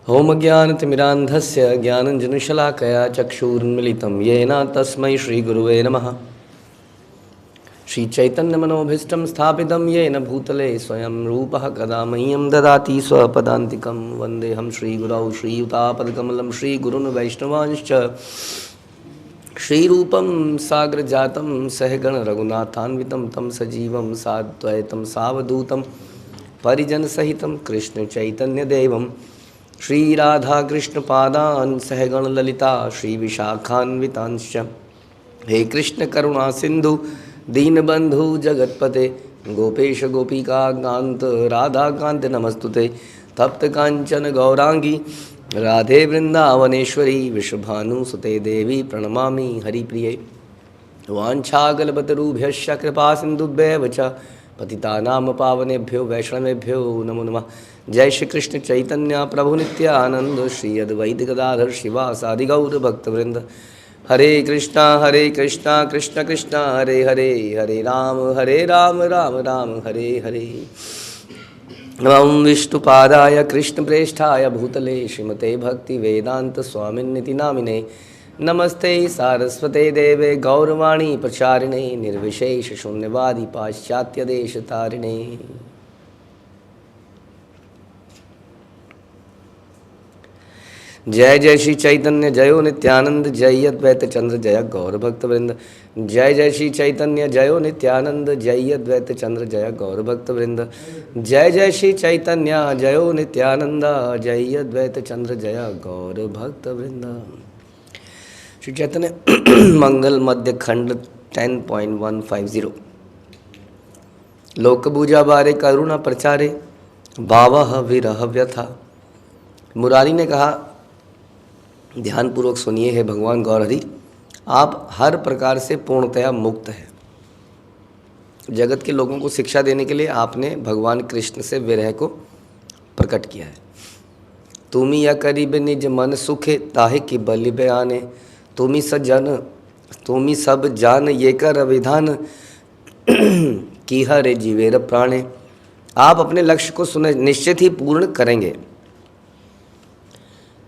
Home ज्ञानतिमिरान्धस्य ज्ञानञ्जनशलाकया चक्षुरुन्मिलितं येन तस्मै श्रीगुरुवे नमः। श्रीचैतन्यमनोभीष्टं स्थापितं येन भूतले स्वयं रूपः कदा मह्यं ददाति स्वपदान्तिकं। वन्देऽहं श्रीगुरौ श्रीयुतापदकमलं श्रीगुरून् वैष्णवांश्च श्रीरूपं साग्रजातं सहगण रघुनाथान्वितं तं सजीवं साद्वैतं सावधूतं परिजनसहितं कृष्णचैतन्यदेवं श्रीराधाकृष्णपादान् सहगण ललिता श्रीविशाखान्वितांश्च। हे कृष्ण करुणा सिंधु दीनबंधु जगतपते गोपेश गोपिका कांत राधाकांत नमस्तुते। तप्त कांचन गौरांगी राधे वृंदावनेश्वरी विश्वभानुसुते देवी प्रणमामि हरिप्रिये। वाञ्छाकल्पतरुभ्यश्च कृपा सिन्धुभ्येव च पतितानां पावनेभ्यो वैष्णवेभ्यो नमो नमः। जय श्री कृष्ण चैतन्य प्रभु नित्यानंद श्री अद्वैत गदाधर शिवासादि गौर भक्तवृंद। हरे कृष्णा कृष्ण कृष्ण हरे हरे, हरे राम राम राम हरे हरे। नमः विष्णुपादाय कृष्णप्रेष्ठाय भूतले श्रीमते भक्ति वेदांत स्वामिन्निति नामिने। नमस्ते सारस्वते देवे गौरवाणी प्रचारिणे निर्विशेष शून्यवादी पाश्चात्य देश तारिणे। जय जय श्री चैतन्य जयो नित्यानंद जय अद्वैत चंद्र जय गौर भक्तवृंद। जय जय श्री चैतन्य जयो नित्यानंद जय अद्वैत चंद्र जय गौर भक्तवृंद। जय जय श्री चैतन्य जयो नित्यानंद जय अद्वैत चंद्र जय गौर भक्तवृंद। श्री चैतन्य मंगल मध्य खंड 10.150। लोकबूजा बारे करुणा प्रचारे भावः विरह व्यथा। मुरारी ने कहा, ध्यानपूर्वक सुनिए है भगवान गौरहरि, आप हर प्रकार से पूर्णतया मुक्त हैं। जगत के लोगों को शिक्षा देने के लिए आपने भगवान कृष्ण से विरह को प्रकट किया है। तुमी या करीब निज मन सुखे ताहे की बलि बयाने। तुमी सजन तुमी सब जान ये कर विधान की हरे जीवेर प्राणे। आप अपने लक्ष्य को सुने निश्चित ही पूर्ण करेंगे।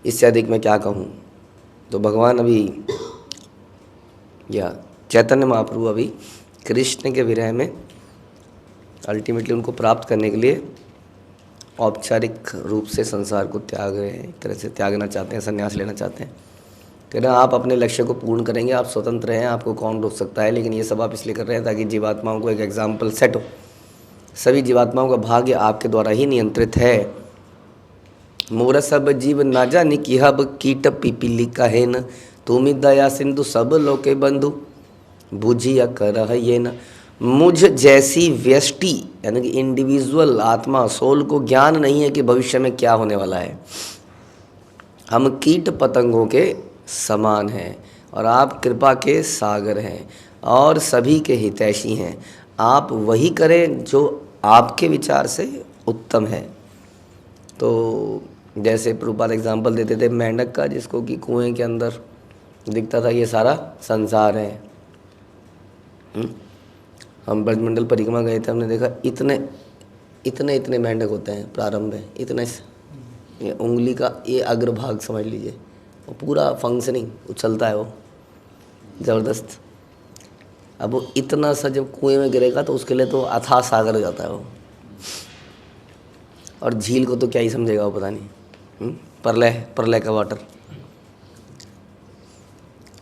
इससे अधिक मैं क्या कहूँ। तो भगवान अभी या चैतन्य महाप्रभु अभी कृष्ण के विरह में अल्टीमेटली उनको प्राप्त करने के लिए औपचारिक रूप से संसार को त्याग रहे हैं, एक तरह से त्यागना चाहते हैं, संन्यास लेना चाहते हैं। कहना आप अपने लक्ष्य को पूर्ण करेंगे, आप स्वतंत्र हैं, आपको कौन रोक सकता है। लेकिन ये सब आप इसलिए कर रहे हैं ताकि जीवात्माओं को एक एग्जाम्पल सेट हो। सभी जीवात्माओं का भाग्य आपके द्वारा ही नियंत्रित है। मोर सब जीव ना जानी कि हब कीट पिपीली कहे न। तुम दया सिंधु सब लोके बंधु बुझिया कर ये न। मुझ जैसी व्यष्टि यानी कि इंडिविजुअल आत्मा सोल को ज्ञान नहीं है कि भविष्य में क्या होने वाला है। हम कीट पतंगों के समान हैं और आप कृपा के सागर हैं और सभी के हितैषी हैं। आप वही करें जो आपके विचार से उत्तम है। तो जैसे प्रभुपाद एग्जाम्पल देते थे मेंढक का, जिसको कि कुएं के अंदर दिखता था ये सारा संसार है। हम ब्रजमंडल परिक्रमा गए थे, हमने देखा इतने मेंढक होते हैं प्रारंभ में, इतने ये उंगली का ये अग्रभाग समझ लीजिए, वो पूरा फंक्शनिंग उछलता है वो ज़बरदस्त। अब वो इतना सा जब कुएं में गिरेगा तो उसके लिए तो अथाह सागर हो जाता है वो। और झील को तो क्या ही समझेगा वो, पता नहीं। प्रलय का वाटर।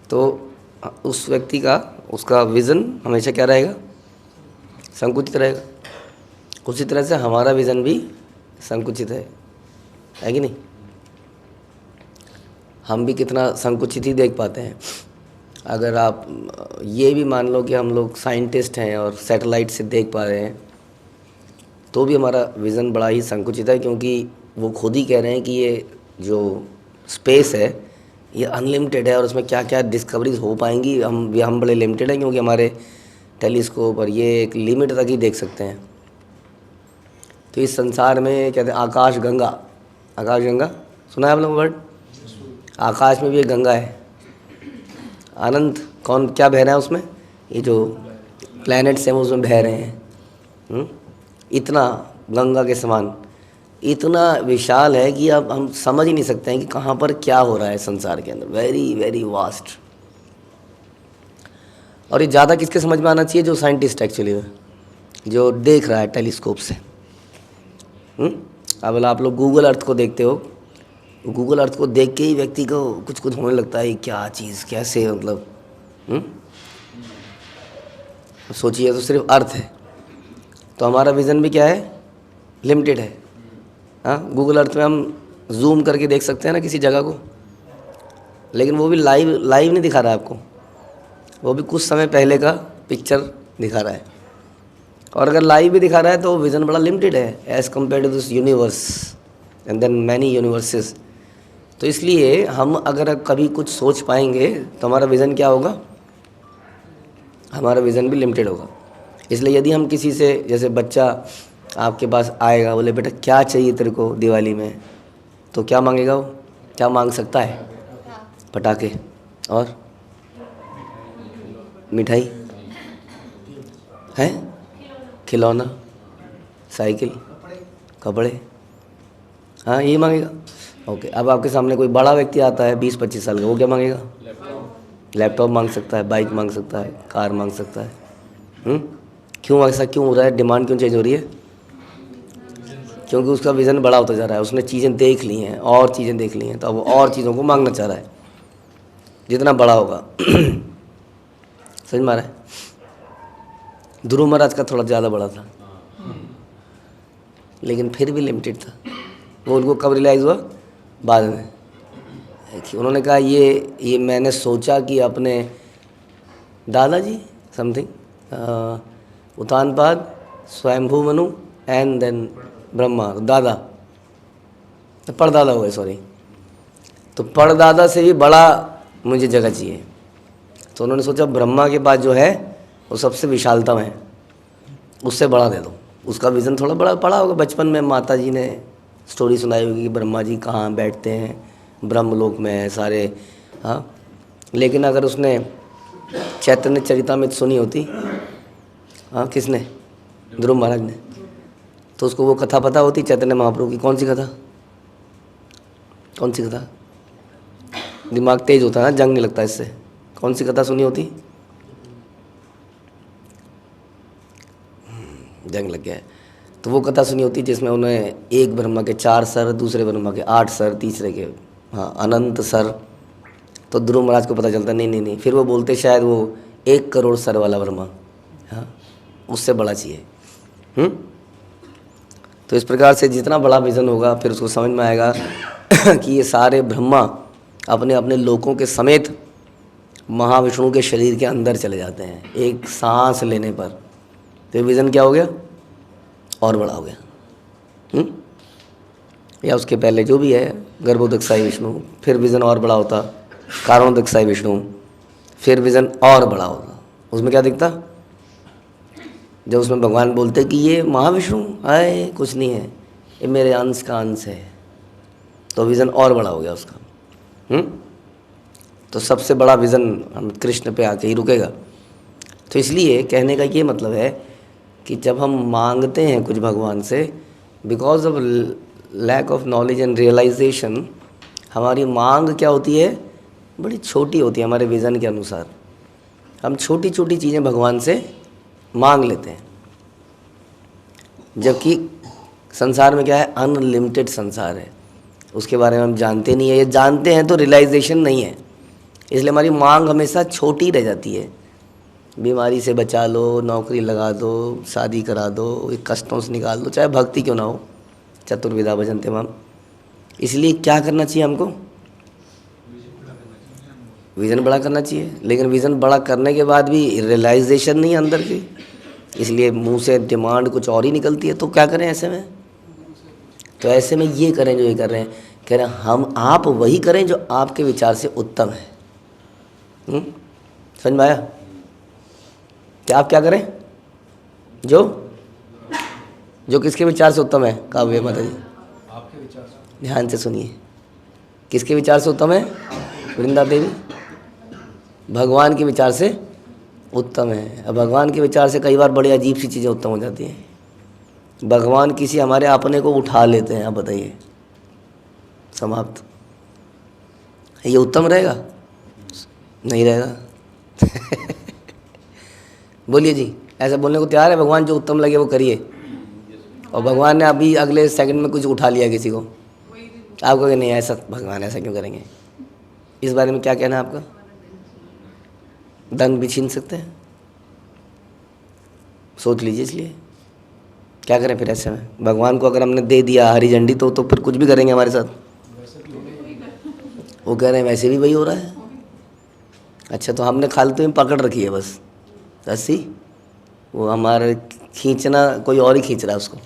तो उस व्यक्ति का उसका विज़न हमेशा क्या रहेगा, संकुचित रहेगा। उसी तरह से हमारा विज़न भी संकुचित है कि नहीं। हम भी कितना संकुचित ही देख पाते हैं। अगर आप ये भी मान लो कि हम लोग साइंटिस्ट हैं और सैटेलाइट से देख पा रहे हैं, तो भी हमारा विज़न बड़ा ही संकुचित है, क्योंकि वो खुद ही कह रहे हैं कि ये जो स्पेस है ये अनलिमिटेड है और उसमें क्या क्या डिस्कवरीज हो पाएंगी। हम बड़े लिमिटेड हैं, क्योंकि हमारे टेलीस्कोप और ये एक लिमिट तक ही देख सकते हैं। तो इस संसार में कहते हैं आकाश गंगा सुना है आप लोग वर्ड। आकाश में भी एक गंगा है, अनंत कौन क्या बह रहा है उसमें, ये जो प्लैनेट्स हैं वो उसमें बह रहे हैं। इतना गंगा के समान इतना विशाल है कि अब हम समझ ही नहीं सकते हैं कि कहाँ पर क्या हो रहा है संसार के अंदर। Very very vast. और ये ज़्यादा किसके समझ में आना चाहिए? जो साइंटिस्ट एक्चुअली में, जो देख रहा है टेलीस्कोप से। अब आप लोग गूगल अर्थ को देखते हो, गूगल अर्थ को देख के ही व्यक्ति को कुछ कुछ होने लगता है, क्या चीज़ कैसे, मतलब सोचिए तो सिर्फ अर्थ है, तो हमारा विज़न भी क्या है? लिमिटेड है। हाँ, गूगल अर्थ में हम जूम करके देख सकते हैं ना किसी जगह को, लेकिन वो भी लाइव नहीं दिखा रहा है आपको, वो भी कुछ समय पहले का पिक्चर दिखा रहा है। और अगर लाइव भी दिखा रहा है तो विज़न बड़ा लिमिटेड है as compare to this universe and then many universes. तो इसलिए हम अगर कभी कुछ सोच पाएंगे तो हमारा विज़न क्या होगा? हमारा विज़न भी लिमिटेड होगा। इसलिए यदि हम किसी से, जैसे बच्चा आपके पास आएगा, बोले बेटा क्या चाहिए तेरे को दिवाली में, तो क्या मांगेगा वो? क्या मांग सकता है? पटाखे और मिठाई है, खिलौना, साइकिल, कपड़े, हाँ ये मांगेगा। ओके, अब आपके सामने कोई बड़ा व्यक्ति आता है 20-25 साल का, वो क्या मांगेगा? लैपटॉप मांग सकता है, बाइक मांग सकता है, कार मांग सकता है। क्यों ऐसा क्यों हो रहा है? डिमांड क्यों चेंज हो रही है? क्योंकि उसका विज़न बड़ा होता जा रहा है, उसने चीज़ें देख ली हैं, और चीज़ें देख ली हैं, तो अब वो और चीज़ों को मांगना चाह रहा है जितना बड़ा होगा। समझ में आ रहा है? ध्रुव महाराज का थोड़ा ज़्यादा बड़ा था, लेकिन फिर भी लिमिटेड था। वो उनको कब रियलाइज़ हुआ? बाद में। उन्होंने कहा ये मैंने सोचा कि अपने दादाजी समथिंग उत्तानपाद, स्वयंभू मनु एंड देन ब्रह्मा, दादा, परदादा हुए, सॉरी, तो परदादा से भी बड़ा मुझे जगह चाहिए। तो उन्होंने सोचा ब्रह्मा के पास जो है वो सबसे विशालतम है, उससे बड़ा दे दो। उसका विज़न थोड़ा बड़ा पड़ा होगा, बचपन में माता जी ने स्टोरी सुनाई होगी कि ब्रह्मा जी कहाँ बैठते हैं, ब्रह्मलोक में है सारे। हाँ, लेकिन अगर उसने चैतन्य चरितामृत सुनी होती, हाँ किसने? ध्रुव महाराज ने, तो उसको वो कथा पता होती चैतन्य महाप्रभु की। कौन सी कथा? कौन सी कथा? दिमाग तेज होता है ना, जंग नहीं लगता इससे। कौन सी कथा सुनी होती? जंग लग गया है। तो वो कथा सुनी होती जिसमें उन्हें एक ब्रह्मा के 4 सर, दूसरे ब्रह्मा के 8 सर, तीसरे के अनंत सर। तो ध्रुव महाराज को पता चलता नहीं, फिर वो बोलते शायद वो 1 करोड़ सर वाला ब्रह्मा, हाँ उससे बड़ा चाहिए। तो इस प्रकार से जितना बड़ा विज़न होगा फिर उसको समझ में आएगा कि ये सारे ब्रह्मा अपने अपने लोकों के समेत महाविष्णु के शरीर के अंदर चले जाते हैं एक सांस लेने पर। तो विज़न क्या हो गया? और बड़ा हो गया। या उसके पहले जो भी है गर्भोदकसाई विष्णु, फिर विज़न और बड़ा होता, कारणोदकसाई विष्णु, फिर विज़न और बड़ा होता। उसमें क्या दिखता? जब उसमें भगवान बोलते कि ये महाविष्णु है, कुछ नहीं है, ये मेरे अंश का अंश है, तो विज़न और बड़ा हो गया उसका। तो सबसे बड़ा विज़न हम कृष्ण पे आके ही रुकेगा। तो इसलिए कहने का ये मतलब है कि जब हम मांगते हैं कुछ भगवान से, because of lack of knowledge and realisation, हमारी मांग क्या होती है? बड़ी छोटी होती है हमारे विज़न के अनुसार। हम छोटी छोटी चीज़ें भगवान से मांग लेते हैं, जबकि संसार में क्या है? अनलिमिटेड संसार है, उसके बारे में हम जानते नहीं है। ये जानते हैं तो रियलाइजेशन नहीं है, इसलिए हमारी मांग हमेशा छोटी रह जाती है। बीमारी से बचा लो, नौकरी लगा दो, शादी करा दो, एक कष्टों से निकाल दो, चाहे भक्ति क्यों ना हो, चतुर्विधा भजन्ते माम। इसलिए क्या करना चाहिए हमको? विज़न बड़ा करना चाहिए, लेकिन विज़न बड़ा करने के बाद भी रियलाइजेशन नहीं अंदर की, इसलिए मुंह से डिमांड कुछ और ही निकलती है। तो क्या करें ऐसे में? तो ऐसे में ये करें जो ये कर रहे हैं, कह रहे हैं आप वही करें जो आपके विचार से उत्तम है। समझ में आया? क्या आप क्या करें? जो किसके विचार से उत्तम है? काव्य माता जी आपके विचार से, ध्यान से सुनिए, किसके विचार से उत्तम है? वृंदा देवी भगवान के विचार से उत्तम है। अब भगवान के विचार से कई बार बड़ी अजीब सी चीज़ें उत्तम हो जाती हैं। भगवान किसी हमारे अपने को उठा लेते हैं, आप बताइए, समाप्त। ये उत्तम रहेगा? नहीं रहेगा। बोलिए जी, ऐसा बोलने को तैयार है? भगवान जो उत्तम लगे वो करिए। और भगवान ने अभी अगले सेकंड में कुछ उठा लिया किसी को, आप कहोगे नहीं ऐसा, भगवान ऐसा क्यों करेंगे? इस बारे में क्या कहना है आपका? धन भी छीन सकते हैं, सोच लीजिए। इसलिए क्या करें फिर ऐसे में? भगवान को अगर हमने दे दिया हरी झंडी तो फिर कुछ भी करेंगे हमारे साथ। वो कह रहे हैं वैसे भी वही हो रहा है। अच्छा, तो हमने खालतू में पकड़ रखी है बस रस्सी, वो हमारे खींचना कोई और ही खींच रहा है उसको,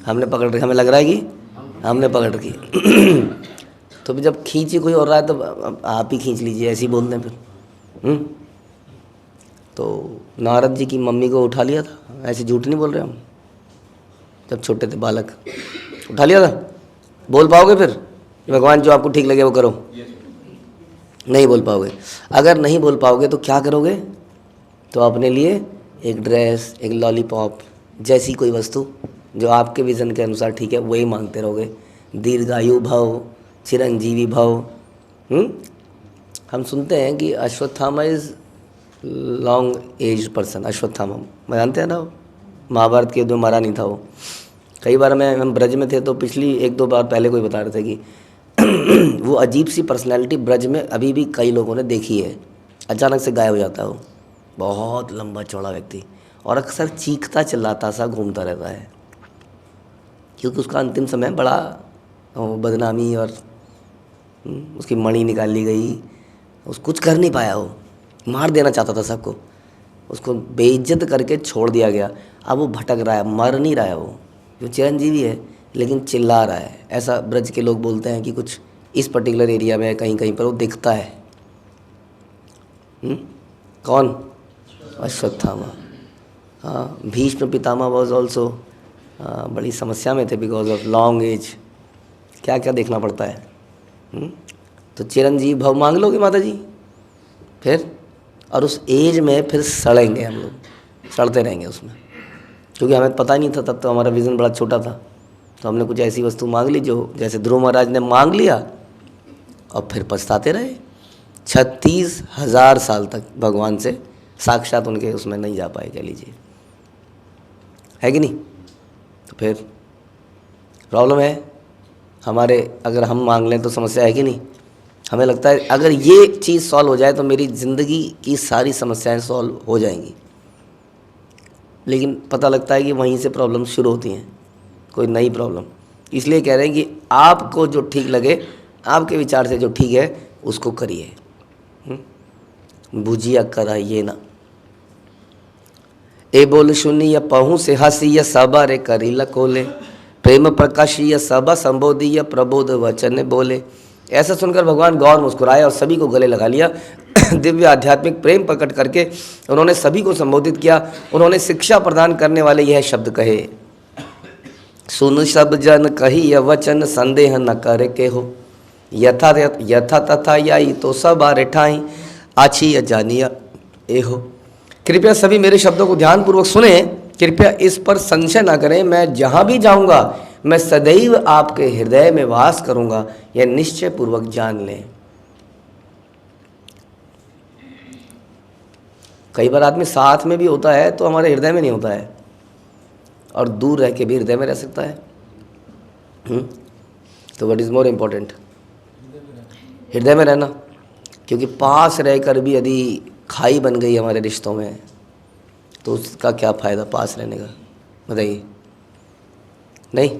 हमने पकड़ रखी, हमें लग रहा है कि हमने पकड़ रखी। तो फिर जब खींच ही कोई और रहा है तो आप ही खींच लीजिए, ऐसे ही बोलते हैं फिर। तो नारद जी की मम्मी को उठा लिया था, ऐसे झूठ नहीं बोल रहे हम, जब छोटे थे बालक, उठा लिया था। बोल पाओगे फिर भगवान जो आपको ठीक लगे वो करो? नहीं बोल पाओगे। अगर नहीं बोल पाओगे तो क्या करोगे? तो अपने लिए एक ड्रेस, एक लॉलीपॉप जैसी कोई वस्तु जो आपके विज़न के अनुसार ठीक है वही मांगते रहोगे। दीर्घायु भव, चिरंजीवी भव। हम सुनते हैं कि Ashwatthama is long age person. Ashwatthama मैं जानते हैं ना, महाभारत के युद्ध में मरा नहीं था वो। कई बार हम ब्रज में थे तो पिछली 1-2 बार पहले कोई बता रहे थे कि वो अजीब सी पर्सनैलिटी ब्रज में अभी भी कई लोगों ने देखी है। अचानक से गायब हो जाता है वो, बहुत लंबा चौड़ा व्यक्ति, और अक्सर चीखता चिल्लाता सा घूमता रहता है, क्योंकि उसका अंतिम समय बड़ा बदनामी और उसकी मणि निकाल ली गई, उसको कुछ कर नहीं पाया, वो मार देना चाहता था सबको, उसको बेइज्जत करके छोड़ दिया गया। अब वो भटक रहा है, मर नहीं रहा है, वो जो चिरंजीवी है लेकिन चिल्ला रहा है। ऐसा ब्रज के लोग बोलते हैं कि कुछ इस पर्टिकुलर एरिया में कहीं कहीं पर वो दिखता है। कौन? अश्वत्थामा। हाँ, भीष्म पितामह वॉज ऑल्सो बड़ी समस्या में थे बिकॉज ऑफ लॉन्ग एज। क्या क्या देखना पड़ता है। तो चिरंजीवी भव मांग लोगे माता जी फिर, और उस एज में फिर सड़ेंगे हम लोग, सड़ते रहेंगे उसमें, क्योंकि हमें पता नहीं था तब, तो हमारा विज़न बड़ा छोटा था। तो हमने कुछ ऐसी वस्तु मांग ली जो जैसे ध्रुव महाराज ने मांग लिया और फिर पछताते रहे। 36,000 साल तक भगवान से साक्षात उनके उसमें नहीं जा पाए, कह लीजिए, है कि नहीं? तो फिर प्रॉब्लम है हमारे, अगर हम मांग लें तो समस्या है कि नहीं? हमें लगता है अगर ये चीज़ सॉल्व हो जाए तो मेरी ज़िंदगी की सारी समस्याएं सॉल्व हो जाएंगी, लेकिन पता लगता है कि वहीं से प्रॉब्लम शुरू होती हैं, कोई नई प्रॉब्लम। इसलिए कह रहे हैं कि आपको जो ठीक लगे, आपके विचार से जो ठीक है उसको करिए, बुझिया कराइए ना। ए बोल सुनी या पहू से हसी या सबा रे करी लकोले, प्रेम प्रकाशी या सबा संबोधि या प्रबोध वचन बोले। ऐसा सुनकर भगवान गौर मुस्कुराए और सभी को गले लगा लिया। दिव्य आध्यात्मिक प्रेम प्रकट करके उन्होंने सभी को संबोधित किया। उन्होंने शिक्षा प्रदान करने वाले यह शब्द कहे, सुन सब जन कही यह वचन, संदेह न करे के हो, यथा यथा तथा याई तो सब आरे ठाई, आछी या जानिया ए हो। कृपया सभी मेरे शब्दों को ध्यानपूर्वक सुने, कृपया इस पर संशय ना करें। मैं जहाँ भी जाऊँगा मैं सदैव आपके हृदय में वास करूँगा, यह निश्चय पूर्वक जान लें। कई बार आदमी साथ में भी होता है तो हमारे हृदय में नहीं होता है, और दूर रह के भी हृदय में रह सकता है। तो व्हाट इज़ मोर इम्पोर्टेंट? हृदय में रहना, क्योंकि पास रहकर भी यदि खाई बन गई हमारे रिश्तों में तो उसका क्या फ़ायदा पास रहने का, बताइए? नहीं।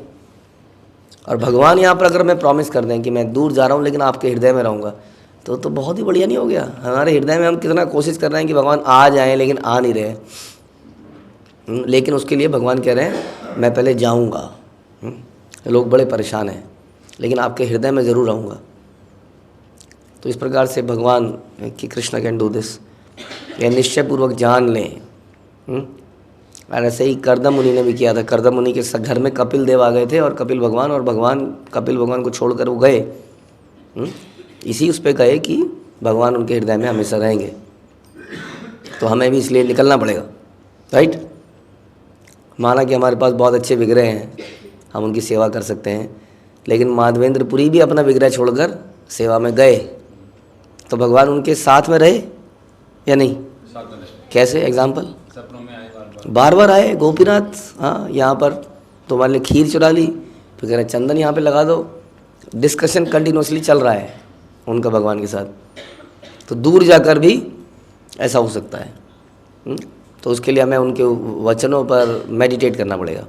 और भगवान यहाँ पर अगर मैं प्रॉमिस कर दें कि मैं दूर जा रहा हूँ लेकिन आपके हृदय में रहूँगा, तो बहुत ही बढ़िया नहीं हो गया? हमारे हृदय में हम कितना कोशिश कर रहे हैं कि भगवान आ जाएं, लेकिन आ नहीं रहे। लेकिन उसके लिए भगवान कह रहे हैं मैं पहले जाऊँगा। लोग बड़े परेशान हैं, लेकिन आपके हृदय में ज़रूर रहूँगा। तो इस प्रकार से भगवान कि कृष्ण कैन डू दिस, यह निश्चय पूर्वक जान लें। और ऐसे ही कर्दम मुनि ने भी किया था। कर्दम मुनि के घर में कपिल देव आ गए थे, और कपिल भगवान को छोड़कर वो गए। इसी उस पर गए कि भगवान उनके हृदय में हमेशा रहेंगे। तो हमें भी इसलिए निकलना पड़ेगा, राइट? माना कि हमारे पास बहुत अच्छे विग्रह हैं, हम उनकी सेवा कर सकते हैं, लेकिन माधवेंद्रपुरी भी अपना विग्रह छोड़कर सेवा में गए, तो भगवान उनके साथ में रहे या नहीं? कैसे? एग्जाम्पल? सपनों में आए बार बार आए। गोपीनाथ, हाँ यहाँ पर तुम्हारे लिए खीर चुरा ली, तो कह रहे चंदन यहाँ पे लगा दो। डिस्कशन कंटिन्यूसली चल रहा है उनका भगवान के साथ, तो दूर जाकर भी ऐसा हो सकता है। तो उसके लिए हमें उनके वचनों पर मेडिटेट करना पड़ेगा।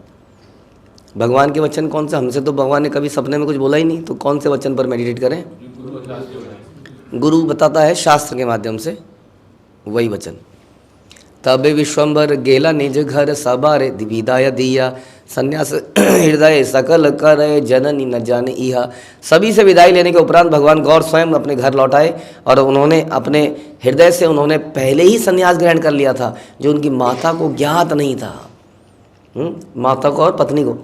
भगवान के वचन कौन से? हमसे तो भगवान ने कभी सपने में कुछ बोला ही नहीं, तो कौन से वचन पर मेडिटेट करें? गुरु बताता है शास्त्र के माध्यम से, वही वचन। तबे विश्वम्भर गेला निज घर सबारे विदाय दिया, संन्यास हृदय सकल करे जननी न जाने इहा। सभी से विदाई लेने के उपरांत भगवान गौर स्वयं अपने घर लौट आए और उन्होंने अपने हृदय से उन्होंने पहले ही संन्यास ग्रहण कर लिया था, जो उनकी माता को ज्ञात नहीं था। माता को और पत्नी को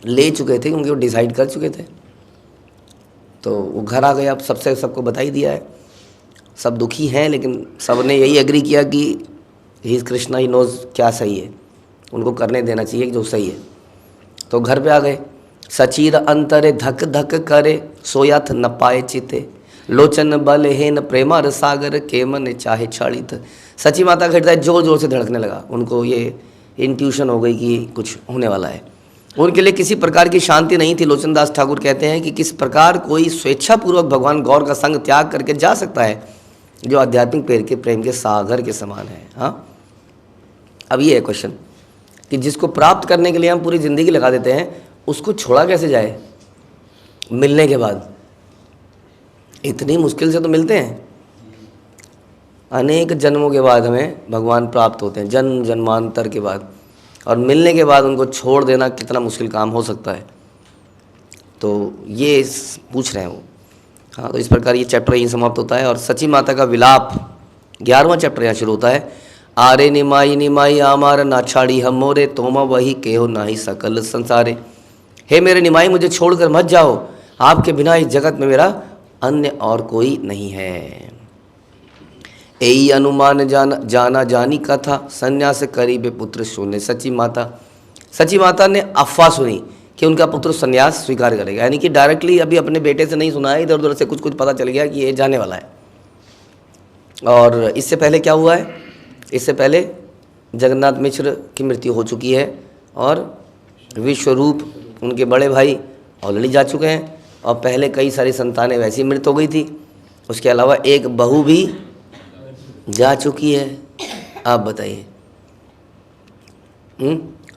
ले चुके थे, क्योंकि वो डिसाइड कर चुके थे। तो वो घर आ गए, अब सबसे सबको बता ही दिया है, सब दुखी हैं, लेकिन सब ने यही एग्री किया कि he is Krishna, he knows क्या सही है, उनको करने देना चाहिए जो सही है। तो घर पे आ गए। सचीर अंतरे धक धक करे, सोयाथ न पाए चिते, लोचन बल हेन प्रेमार सागर के मन चाहे छाड़ित। सची माता का हृदय जोर जोर से धड़कने लगा, उनको ये इंट्यूशन हो गई कि कुछ होने वाला है। उनके लिए किसी प्रकार की शांति नहीं थी। लोचन दास ठाकुर कहते हैं कि किस प्रकार कोई स्वेच्छापूर्वक भगवान गौर का संग त्याग करके जा सकता है, जो आध्यात्मिक प्रेम के सागर के समान है। हाँ, अब ये है क्वेश्चन कि जिसको प्राप्त करने के लिए हम पूरी ज़िंदगी लगा देते हैं, उसको छोड़ा कैसे जाए मिलने के बाद? इतनी मुश्किल से तो मिलते हैं, अनेक जन्मों के बाद हमें भगवान प्राप्त होते हैं, जन्म जन्मांतर के बाद, और मिलने के बाद उनको छोड़ देना कितना मुश्किल काम हो सकता है। तो ये पूछ रहे हैं वो। हाँ, तो इस प्रकार ये चैप्टर यहीं समाप्त होता है। और सची माता का विलाप 11वां चैप्टर यहाँ शुरू होता है। आरे निमाई निमाई आमार ना छाड़ी हम मोरे, तोमा वही केहो नाही सकल संसारे। हे मेरे निमाई, मुझे छोड़कर मत जाओ, आपके बिना इस जगत में मेरा अन्य और कोई नहीं है। यही अनुमान जाना जानी कथा, संन्यास करीबे पुत्र शून्य। सची माता ने अफवाह सुनी कि उनका पुत्र संन्यास स्वीकार करेगा, यानी कि डायरेक्टली अभी अपने बेटे से नहीं सुना है, इधर उधर से कुछ कुछ पता चल गया कि ये जाने वाला है। और इससे पहले क्या हुआ है? इससे पहले जगन्नाथ मिश्र की मृत्यु हो चुकी है, और विश्वरूप उनके बड़े भाई ऑलरेडी जा चुके हैं, और पहले कई सारी संतानें वैसी मृत हो गई थी। उसके अलावा एक बहू भी जा चुकी है। आप बताइए,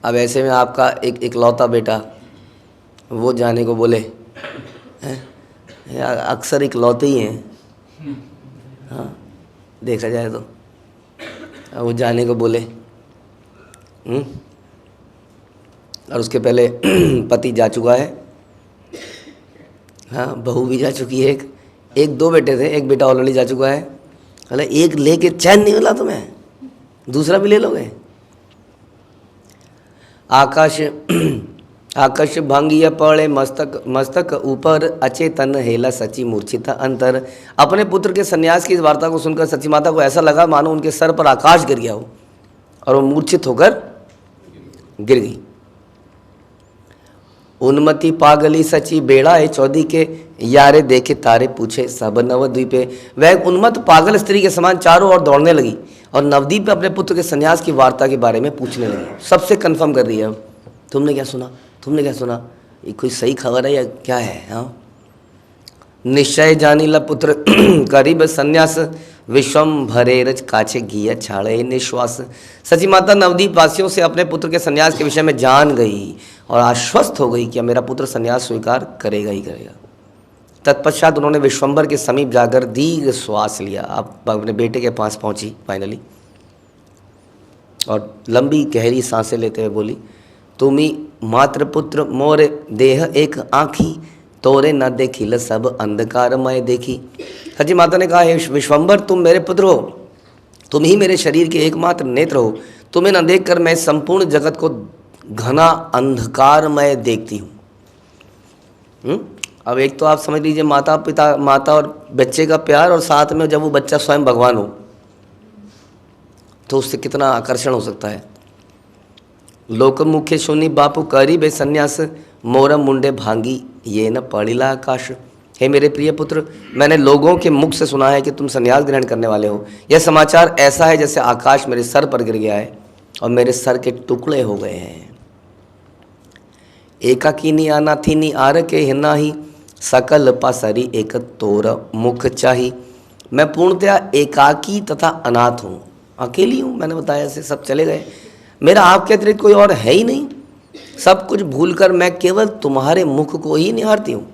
अब ऐसे में आपका एक इकलौता बेटा वो जाने को बोले, हैं? अक्सर इकलौते ही हैं, हाँ देखा जाए तो, वो जाने को बोले। और उसके पहले पति जा चुका है, हाँ बहू भी जा चुकी है, एक दो बेटे थे, एक बेटा ऑलरेडी जा चुका है। अरे एक लेके चैन नहीं मिला तुम्हें, दूसरा भी ले लोगे। आकाश भांगिया पड़े मस्तक ऊपर, अचेतन हेला सची मूर्छित अंतर। अपने पुत्र के सन्यास की इस वार्ता को सुनकर सची माता को ऐसा लगा मानो उनके सर पर आकाश गिर गया हो, और वो मूर्छित होकर गिर गई। उन्मति पागली सची बेड़ा है चौधी के, यारे देखे तारे पूछे सब नवद्वीपे। वह एक उन्मत्त पागल स्त्री के समान चारों ओर दौड़ने लगी और नवद्वीप पे अपने पुत्र के संन्यास की वार्ता के बारे में पूछने लगी। सबसे कंफर्म कर रही है, तुमने क्या सुना, तुमने क्या सुना, ये कोई सही खबर है या क्या है? हाँ, निश्चय जानी ला पुत्र करीब संन्यास, विश्वम भरेरज काछे घिया छाड़े निश्वास। सची माता नवद्वीप वासियों से अपने पुत्र के संन्यास के विषय में जान गई और आश्वस्त हो गई कि मेरा पुत्र संन्यास स्वीकार करेगा ही करेगा। तत्पश्चात उन्होंने विश्वम्भर के समीप जाकर दीर्घ श्वास लिया। अब अपने बेटे के पास पहुंची फाइनली, और लंबी गहरी सांसें लेते हुए बोली, तुम्ही मात्र पुत्र मोरे देह एक आँखी, तोरे न देखिल सब अंधकार मैं देखी। सची माता ने कहा, हे विश्वम्भर, तुम मेरे पुत्र हो, तुम ही मेरे शरीर के एकमात्र नेत्र हो, तुम्हें न देखकर मैं संपूर्ण जगत को घना अंधकार मैं देखती हूँ। अब एक तो आप समझ लीजिए माता और बच्चे का प्यार, और साथ में जब वो बच्चा स्वयं भगवान हो तो उससे कितना आकर्षण हो सकता है। लोक मुखे सुनी बापू करी बे संन्यास, मोरा मुंडे भांगी ये न पड़िला आकाश। हे मेरे प्रिय पुत्र, मैंने लोगों के मुख से सुना है कि तुम संन्यास ग्रहण करने वाले हो। यह समाचार ऐसा है जैसे आकाश मेरे सर पर गिर गया है और मेरे सर के टुकड़े हो गए हैं। एकाकीनी अनाथीनी आर के हिना ही, सकल पासरी एक तोर मुख चाही। मैं पूर्णतया एकाकी तथा अनाथ हूँ, अकेली हूँ। मैंने बताया ऐसे सब चले गए, मेरा आपके अतिरिक्त कोई और है ही नहीं। सब कुछ भूलकर मैं केवल तुम्हारे मुख को ही निहारती हूँ।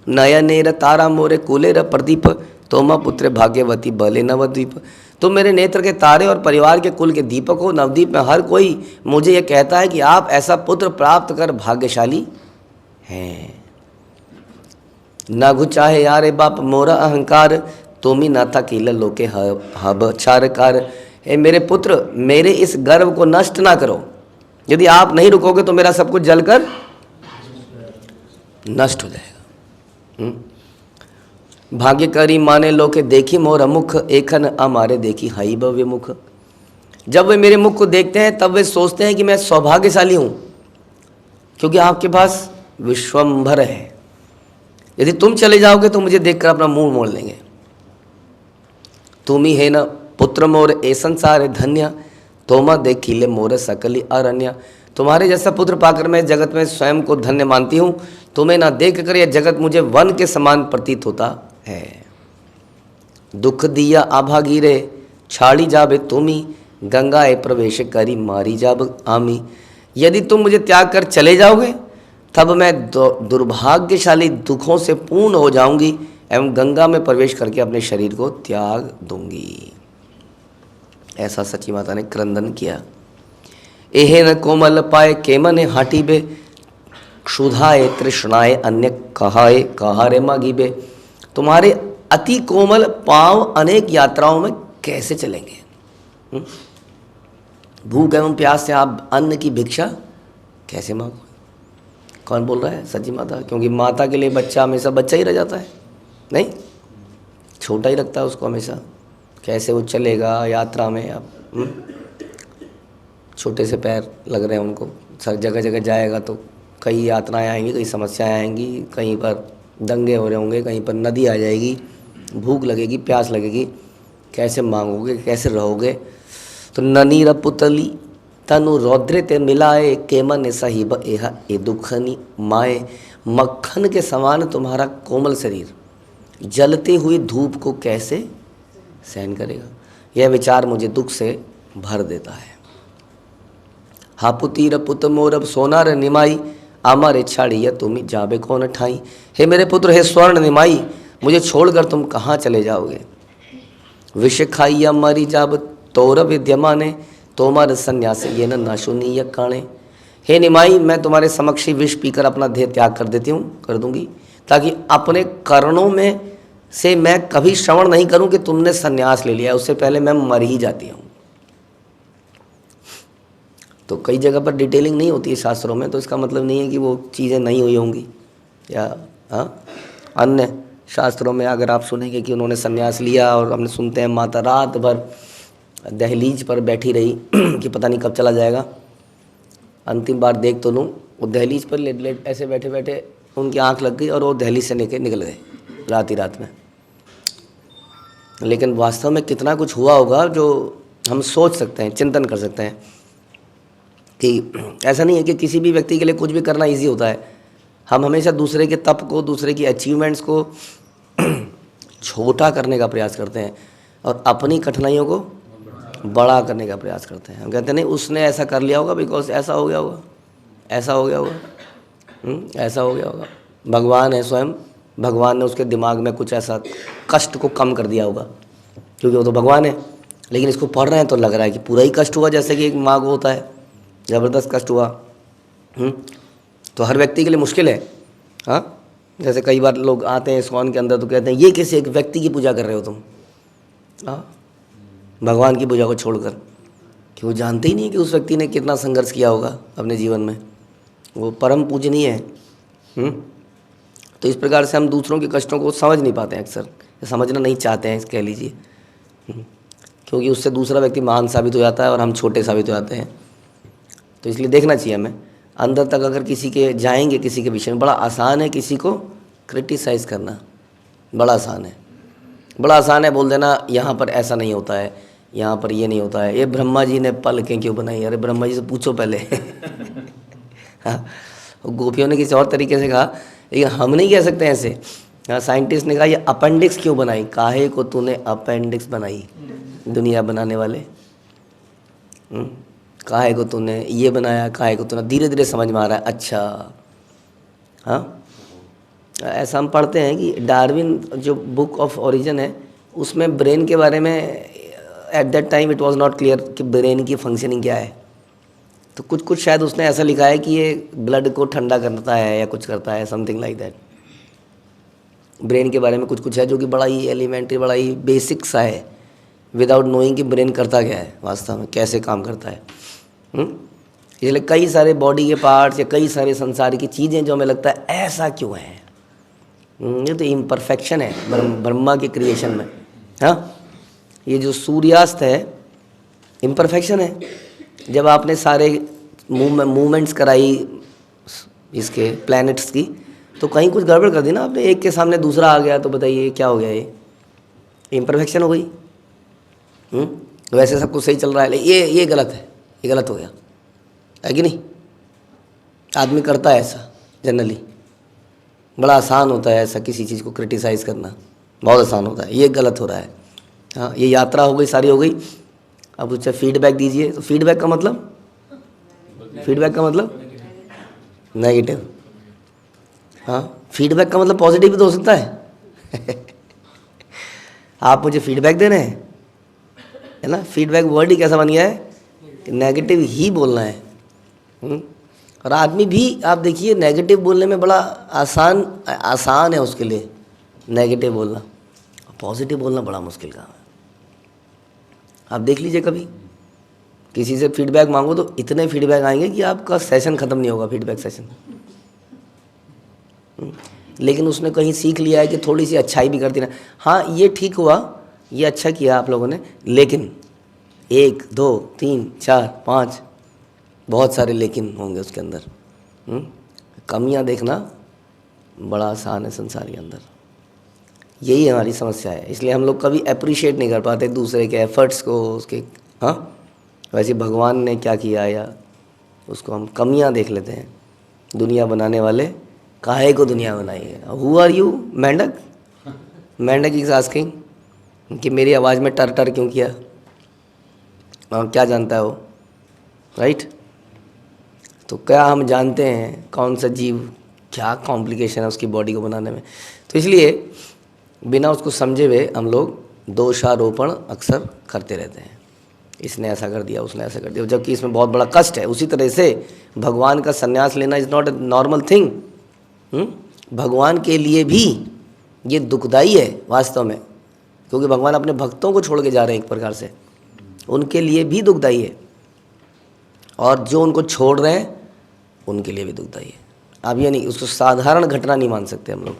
नयनेर तारा मोरे कुलेर प्रदीप, तोमा पुत्र भाग्यवती बले नवद्वीप। तुम मेरे नेत्र के तारे और परिवार के कुल के दीपक हो। नवद्वीप में हर कोई मुझे यह कहता है कि आप ऐसा पुत्र प्राप्त कर भाग्यशाली हैं। नाघु चाहे यारे बाप मोरा अहंकार, तुम ही नाथा कील लोके हब चारकार। हे मेरे पुत्र, मेरे इस गर्व को नष्ट ना करो। यदि आप नहीं रुकोगे तो मेरा सब कुछ जलकर नष्ट हो जाएगा। भाग्यकारी माने लोके देखी मोर मुख, एखन अमारे देखी हई भव्य मुख। जब वे मेरे मुख को देखते हैं तब वे सोचते हैं कि मैं सौभाग्यशाली हूं, क्योंकि आपके पास विश्वंभर है। यदि तुम चले जाओगे तो मुझे देखकर अपना मुंह मोड़ लेंगे। तुम ही है न पुत्र मोर ए संसार धन्य, तोमा देखिले मोर सकली अरण्य। तुम्हारे जैसा पुत्र पाकर मैं जगत में स्वयं को धन्य मानती हूँ। तुम्हें ना देख कर यह जगत मुझे वन के समान प्रतीत होता है। दुख दिया आभागीरे, छाड़ी जाबे तुमी, गंगाए प्रवेश करी मारी जाब आमी। यदि तुम मुझे त्याग कर चले जाओगे तब मैं दुर्भाग्यशाली दुखों से पूर्ण हो जाऊंगी एवं गंगा में प्रवेश करके अपने शरीर को त्याग दूंगी। ऐसा सची माता ने क्रंदन किया। एहेन कोमल पाए केमने हाटीबे, क्षुधाए तृष्णाए अन्य कहाए कहारे मागीबे। तुम्हारे अति कोमल पांव अनेक यात्राओं में कैसे चलेंगे? भूख एवं प्यास से आप अन्न की भिक्षा कैसे मांगो? कौन बोल रहा है? सच्ची माता। क्योंकि माता के लिए बच्चा हमेशा बच्चा ही रह जाता है, नहीं, छोटा ही रखता है उसको हमेशा। कैसे वो चलेगा यात्रा में? अब छोटे से पैर लग रहे हैं उनको, सर जगह जगह जाएगा तो कई यातनाएं आएंगी, कई समस्याएं आएंगी, कहीं पर दंगे हो रहे होंगे, कहीं पर नदी आ जाएगी, भूख लगेगी, प्यास लगेगी, कैसे मांगोगे, कैसे रहोगे? तो ननी रपुतली तनु रौद्रे ते मिलाए, केमन सहीब एहा ए दुखनी माए। मक्खन के समान तुम्हारा कोमल शरीर जलती हुई धूप को कैसे सहन करेगा? यह विचार मुझे दुख से भर देता है। हापुतीर पुत मोरब सोनार निमाई, आमारे छाड़िया तुम जाबे कौन ठाई। हे मेरे पुत्र, हे स्वर्ण निमाई, मुझे छोड़कर तुम कहाँ चले जाओगे? विष खाइया मरी जाब तोर विद्यमाने, तोमर संन्यास ये न नाशुनीय काणे। हे निमाई, मैं तुम्हारे समक्ष ही विष पीकर अपना देह त्याग कर देती हूँ, कर दूंगी, ताकि अपने कर्णों में से मैं कभी श्रवण नहीं करूं कि तुमने संन्यास ले लिया। उससे पहले मैं मर ही जाती हूँ। तो कई जगह पर डिटेलिंग नहीं होती है शास्त्रों में, तो इसका मतलब नहीं है कि वो चीज़ें नहीं हुई होंगी। या अन्य शास्त्रों में अगर आप सुनेंगे कि उन्होंने संन्यास लिया, और हमने सुनते हैं माता रात भर दहलीज पर बैठी रही कि पता नहीं कब चला जाएगा, अंतिम बार देख तो लूँ। वो दहलीज पर लेट लेट ऐसे बैठे बैठे उनकी आँख लग गई और वो दहलीज से निकल गए रात ही रात में। लेकिन वास्तव में कितना कुछ हुआ होगा जो हम सोच सकते हैं, चिंतन कर सकते हैं। कि ऐसा नहीं है कि किसी भी व्यक्ति के लिए कुछ भी करना इजी होता है। हम हमेशा दूसरे के तप को, दूसरे की अचीवमेंट्स को छोटा करने का प्रयास करते हैं और अपनी कठिनाइयों को बड़ा करने का प्रयास करते हैं। हम कहते हैं नहीं, उसने ऐसा कर लिया होगा बिकॉज ऐसा हो गया होगा, ऐसा हो गया होगा, ऐसा हो गया होगा। भगवान है स्वयं, भगवान ने उसके दिमाग में कुछ ऐसा कष्ट को कम कर दिया होगा, क्योंकि वो तो भगवान है। लेकिन इसको पढ़ रहे हैं तो लग रहा है कि पूरा ही कष्ट हुआ, जैसे कि एक माँ को होता है, ज़बरदस्त कष्ट हुआ। तो हर व्यक्ति के लिए मुश्किल है। हाँ, जैसे कई बार लोग आते हैं इस्कॉन के अंदर तो कहते हैं ये किसी एक व्यक्ति की पूजा कर रहे हो तुम, हाँ, भगवान की पूजा को छोड़कर, कि वो जानते ही नहीं कि उस व्यक्ति ने कितना संघर्ष किया होगा अपने जीवन में, वो परम पूजनीय है। तो इस प्रकार से हम दूसरों के कष्टों को समझ नहीं पाते हैं, अक्सर समझना नहीं चाहते हैं, कह लीजिए, क्योंकि उससे दूसरा व्यक्ति महान साबित हो जाता है और हम छोटे साबित हो जाते हैं। तो इसलिए देखना चाहिए हमें अंदर तक। अगर किसी के जाएंगे किसी के विषय में, बड़ा आसान है किसी को क्रिटिसाइज़ करना, बड़ा आसान है, बड़ा आसान है बोल देना यहाँ पर ऐसा नहीं होता है, यहाँ पर ये नहीं होता है, ये ब्रह्मा जी ने पलकें क्यों बनाई, अरे ब्रह्मा जी से पूछो पहले। हाँ, गोपियों ने किसी और तरीके से कहा, लेकिन हम नहीं कह सकते ऐसे। हाँ, साइंटिस्ट ने कहा ये अपेंडिक्स क्यों बनाई, काहे को तूने अपेंडिक्स बनाई, दुनिया बनाने वाले, काहे को तूने ये बनाया, काहे को तूने, धीरे धीरे समझ में आ रहा है। अच्छा, हाँ, ऐसा हम पढ़ते हैं कि डार्विन जो बुक ऑफ ओरिजिन है उसमें ब्रेन के बारे में at that time it was not clear कि ब्रेन की फंक्शनिंग क्या है। तो कुछ कुछ शायद उसने ऐसा लिखा है कि ये ब्लड को ठंडा करता है या कुछ करता है, समथिंग लाइक दैट। ब्रेन के बारे में कुछ कुछ है जो कि बड़ा ही एलिमेंट्री, बड़ा ही बेसिक सा है, विदाउट नोइंग कि ब्रेन करता क्या है वास्तव में, कैसे काम करता है। इसलिए कई सारे बॉडी के पार्ट्स या कई सारे संसार की चीज़ें जो हमें लगता है ऐसा क्यों है, ये तो इम्परफेक्शन है ब्रह्मा के क्रिएशन में। हाँ, ये जो सूर्यास्त है इम्परफेक्शन है। जब आपने सारे मूवमेंट्स कराई इसके प्लैनेट्स की, तो कहीं कुछ गड़बड़ कर दी ना आपने, एक के सामने दूसरा आ गया, तो बताइए क्या हो गया, ये इम्परफेक्शन हो गई। वैसे सब कुछ सही चल रहा है, ये गलत है, ये गलत हो गया, है कि नहीं। आदमी करता है ऐसा जनरली, बड़ा आसान होता है ऐसा किसी चीज़ को क्रिटिसाइज़ करना, बहुत आसान होता है, ये गलत हो रहा है। हाँ, ये यात्रा हो गई, सारी हो गई, अब उससे फीडबैक दीजिए। तो फीडबैक का मतलब, फीडबैक का मतलब नेगेटिव। हाँ, फीडबैक का मतलब पॉजिटिव भी तो हो सकता है। आप मुझे फीडबैक दे रहे हैं, है ना। फीडबैक वर्ड ही कैसा बन गया है कि नेगेटिव ही बोलना है। और आदमी भी आप देखिए नेगेटिव बोलने में बड़ा आसान है उसके लिए नेगेटिव बोलना, पॉजिटिव बोलना बड़ा मुश्किल काम है। आप देख लीजिए कभी किसी से फीडबैक मांगो तो इतने फीडबैक आएंगे कि आपका सेशन ख़त्म नहीं होगा, फीडबैक सेशन। लेकिन उसने कहीं सीख लिया है कि थोड़ी सी अच्छाई भी करती ना, हाँ ये ठीक हुआ, ये अच्छा किया आप लोगों ने, लेकिन 1 2 3 4 5 बहुत सारे लेकिन होंगे उसके अंदर। कमियां देखना बड़ा आसान है संसार के अंदर, यही हमारी समस्या है। इसलिए हम लोग कभी अप्रिशिएट नहीं कर पाते दूसरे के एफर्ट्स को, उसके। हाँ, वैसे भगवान ने क्या किया या उसको हम कमियां देख लेते हैं। दुनिया बनाने वाले काहे को दुनिया बनाई है, हु आर यू मेंढक। मेंढक इज आस्किंग कि मेरी आवाज़ में टर टर क्यों किया, और क्या जानता है वो, राइट। तो क्या हम जानते हैं कौन सा जीव, क्या कॉम्प्लिकेशन है उसकी बॉडी को बनाने में। तो इसलिए बिना उसको समझे हुए हम लोग दोषारोपण अक्सर करते रहते हैं, इसने ऐसा कर दिया, उसने ऐसा कर दिया, जबकि इसमें बहुत बड़ा कष्ट है। उसी तरह से भगवान का संन्यास लेना is not a normal thing. भगवान के लिए भी ये दुखदाई है वास्तव में, क्योंकि भगवान अपने भक्तों को छोड़ के जा रहे हैं एक प्रकार से, उनके लिए भी दुखदाई है, और जो उनको छोड़ रहे हैं उनके लिए भी दुखदाई है। अब ये नहीं, उसको साधारण घटना नहीं मान सकते हम लोग।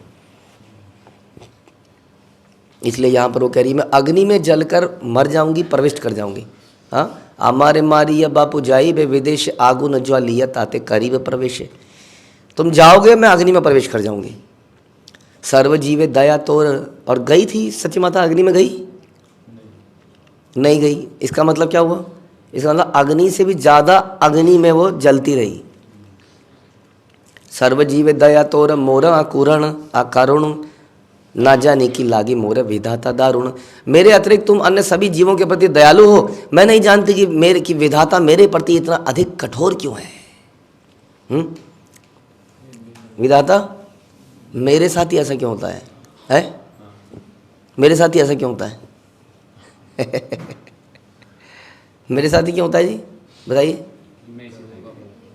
इसलिए यहाँ पर वो कह रही है मैं अग्नि में जलकर मर जाऊंगी, प्रविष्ट कर जाऊंगी। हाँ, हमारे मारी या बापू जाई बे विदेश आगु न ज्वालिया ताते करीब प्रवेश। तुम जाओगे मैं अग्नि में प्रवेश कर जाऊंगी। सर्वजीवे दया तोर, और गई थी सची माता अग्नि में गई नहीं गई। इसका मतलब क्या हुआ, इसका मतलब अग्नि से भी ज़्यादा अग्नि में वो जलती रही। सर्वजीवे दया तोर मोर अकुरण अकारुण ना जाने की लागी मोर विधाता दारुण। मेरे अतिरिक्त तुम अन्य सभी जीवों के प्रति दयालु हो, मैं नहीं जानती कि मेरे की विधाता मेरे प्रति इतना अधिक कठोर क्यों है। विधाता मेरे साथ ही ऐसा क्यों होता है? मेरे साथ ही ऐसा क्यों होता है? मेरे साथ ही क्यों होता है जी, बताइए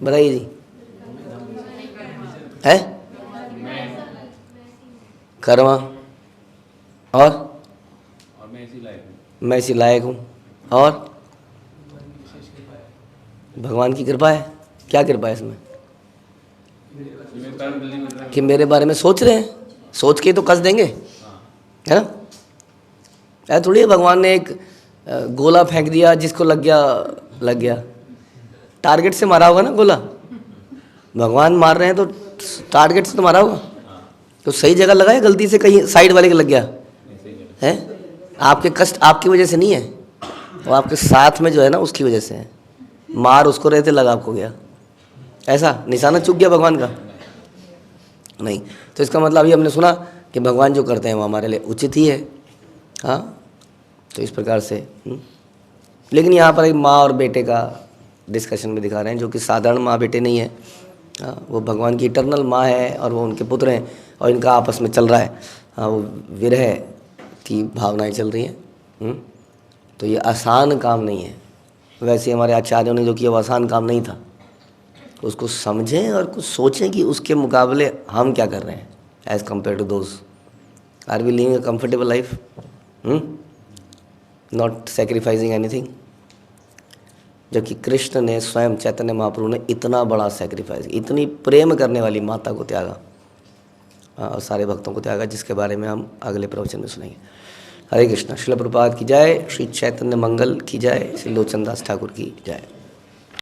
बताइए जी। है कर्मा, और मैं इसी लायक हूँ, और भगवान की कृपा है। क्या कृपा है इसमें कि मेरे बारे में सोच रहे हैं, सोच के तो कस देंगे, है ना। ऐसा थोड़ी है भगवान ने एक गोला फेंक दिया, जिसको लग गया लग गया। टारगेट से मारा होगा ना गोला, भगवान मार रहे हैं तो टारगेट से तो मारा होगा, तो सही जगह लगा है, गलती से कहीं साइड वाले के लग गया है? आपके कष्ट आपकी वजह से नहीं है, वो आपके साथ में जो है ना उसकी वजह से है। मार उसको रहते लगा आपको गया, ऐसा निशाना चूक गया भगवान का नहीं। तो इसका मतलब अभी हमने सुना कि भगवान जो करते हैं वो हमारे लिए उचित ही है। हाँ, तो इस प्रकार से लेकिन यहाँ पर एक माँ और बेटे का डिस्कशन में दिखा रहे हैं, जो कि साधारण माँ बेटे नहीं है। हाँ, वो भगवान की इटर्नल माँ है और वो उनके पुत्र हैं और इनका आपस में चल रहा है। हाँ, वो विरह की भावनाएं चल रही हैं। तो ये आसान काम नहीं है। वैसे हमारे आचार्यों ने जो किया वो आसान काम नहीं था। उसको समझें और कुछ सोचें कि उसके मुकाबले हम क्या कर रहे हैं as compare to those. Are we living a comfortable life, not sacrificing anything. जबकि कृष्ण ने स्वयं, चैतन्य महाप्रभु ने इतना बड़ा सेक्रीफाइस, इतनी प्रेम करने वाली माता को त्यागा और सारे भक्तों को त्यागा, जिसके बारे में हम अगले प्रवचन में सुनेंगे। हरे कृष्णा। श्रील प्रभुपाद की जय, श्री चैतन्य मंगल की जय, श्री लोचन दास ठाकुर की जय।